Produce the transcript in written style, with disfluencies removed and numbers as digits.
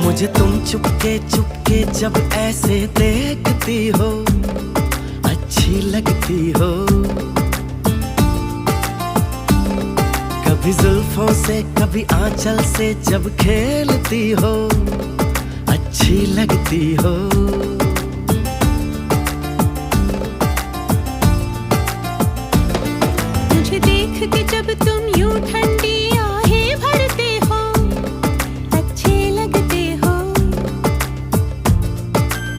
मुझे तुम चुपके चुपके जब ऐसे देखती हो, अच्छी लगती हो। कभी जुल्फों से कभी आंचल से जब खेलती हो, अच्छी लगती हो। मुझे देख के जब तुम यूं ठंडी